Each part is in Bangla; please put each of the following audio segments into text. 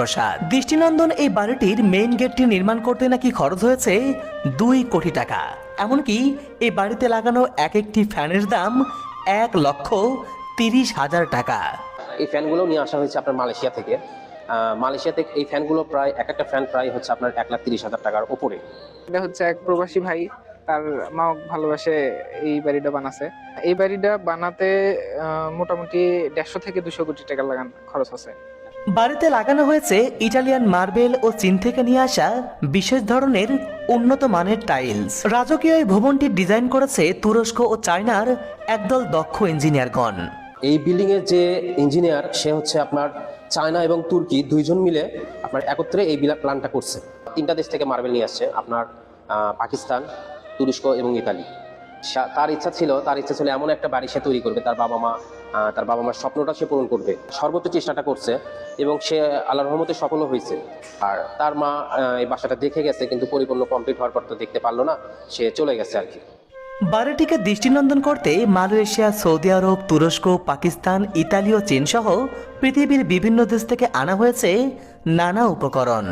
প্রসাদ। দৃষ্টিনন্দন এই বাড়িটির মেইন গেটটি নির্মাণ করতে নাকি খরচ হয়েছে 2 কোটি টাকা। এমনকি এই বাড়িতে লাগানো এক একটি ফ্যানের দাম 1,30,000 টাকা। এই ফ্যানগুলো নিয়ে আসা হয়েছে আপনার মালয়েশিয়া থেকে। মালয়েশিয়া থেকে এই ফ্যানগুলো প্রায় এক একটা ফ্যান প্রায় হচ্ছে আপনার 1,30,000 টাকার উপরে। এটা হচ্ছে এক প্রবাসী ভাই, তার মা ভালোবাসে এই বাড়িটা বানাছে। এই বাড়িটা বানাতে মোটামুটি 150 থেকে 200 কোটি টাকা খরচ আছে। বাড়িতে লাগানো হয়েছে ইটালিয়ান মার্বেল ও চীন থেকে নিয়ে আসা বিশেষ ধরনের উন্নত মানের টাইলস। রাজকীয় এই ভবনটি ডিজাইন করেছে তুরস্ক ও চায়নার একদল দক্ষ ইঞ্জিনিয়ারগণ। এই বিল্ডিং এর যে ইঞ্জিনিয়ার সে হচ্ছে আপনার চায়না এবং তুর্কি দুইজন মিলে আপনার একত্রে এই প্ল্যানটা করছে। 3টা দেশ থেকে মার্বেল নিয়ে আসছে, আপনার পাকিস্তান, তুরস্ক এবং ইতালি। তার ইচ্ছা ছিল এমন একটা বাড়ি সে তৈরি করবে, তার বাবা মার স্বপ্নটা সে পূরণ করবে। সর্বোচ্চ চেষ্টাটা করছে এবং সে আল্লাহর রহমতে সফলও হয়েছে। আর তার মা এই বাসাটা দেখে গেছে, কিন্তু পরিপূর্ণ কমপ্লিট হওয়ার পর তো দেখতে পারলো না, সে চলে গেছে আর কি। বাড়িটিকে দৃষ্টিনন্দন করতে মালয়েশিয়া, সৌদি আরব, তুরস্ক, পাকিস্তান, ইতালি ও চীন সহ পৃথিবীর বিভিন্ন দেশ থেকে আনা হয়েছে নানা উপকরণ।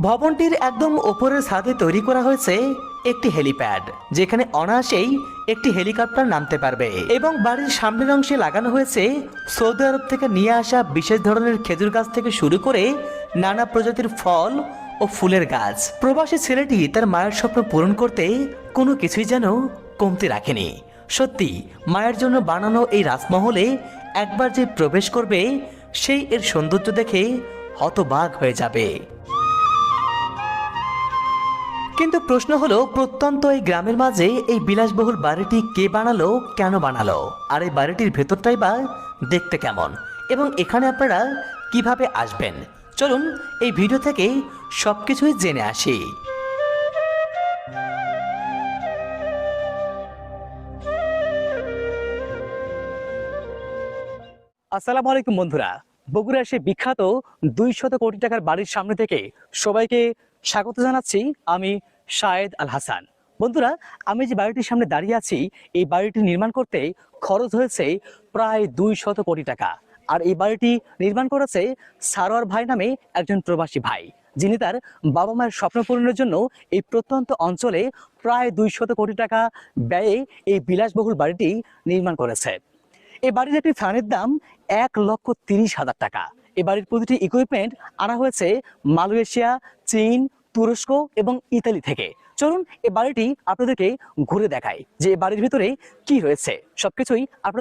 ভবনটির একদম ওপরের ছাদে তৈরি করা হয়েছে একটি হেলিপ্যাড, যেখানে অনায়াসেই একটি হেলিকপ্টার নামতে পারবে। এবং বাড়ির সামনের অংশে লাগানো হয়েছে সৌদি আরব থেকে নিয়ে আসা বিশেষ ধরনের খেজুর গাছ থেকে শুরু করে নানা প্রজাতির ফল ও ফুলের গাছ। প্রবাসী ছেলেটি তার মায়ের স্বপ্ন পূরণ করতে কোনো কিছুই যেন কমতি রাখেনি। সত্যি মায়ের জন্য বানানো এই রাজমহলে একবার যে প্রবেশ করবে, সেই এর সৌন্দর্য দেখে হতবাক হয়ে যাবে। কিন্তু প্রশ্ন হলো, প্রত্যন্ত এই গ্রামের মাঝে এই বিলাসবহুল বাড়িটি কে বানালো, কেন বানালো, আর এই বাড়িটির ভেতরটাই বা দেখতে কেমন, এবং এখানে আপনারা কিভাবে আসবেন? চলুন এই ভিডিও থেকে সবকিছুই জেনে আসি। আসসালামু আলাইকুম বন্ধুরা, বগুড়ার সেই বিখ্যাত 200 কোটি টাকার বাড়ির সামনে থেকে সবাইকে স্বাগত জানাচ্ছি। আমি শাহেদ আল হাসান। বন্ধুরা, আমি যে বাড়িটির সামনে দাঁড়িয়ে আছি, এই বাড়িটি নির্মাণ করতে খরচ হয়েছে প্রায় 200 কোটি টাকা। আর এই বাড়িটি নির্মাণ করেছে সারোয়ার ভাই নামে একজন প্রবাসী ভাই, যিনি তার বাবা মায়ের স্বপ্ন পূরণের জন্য এই প্রত্যন্ত অঞ্চলে প্রায় 200 কোটি টাকা ব্যয়ে এই বিলাসবহুল বাড়িটি নির্মাণ করেছে। এই বাড়ির একটি ফ্যানের দাম 1,30,000 টাকা। এই বাড়ির প্রতিটি ইকুইপমেন্ট আনা হয়েছে মালয়েশিয়া, চীন, তুরস্ক এবং ইতালি থেকে। চলুন এই বাড়িটি আপনাদেরকে ঘুরে দেখাই যে এই বাড়ির ভিতরে কি রয়েছে। সবকিছুই আপনারা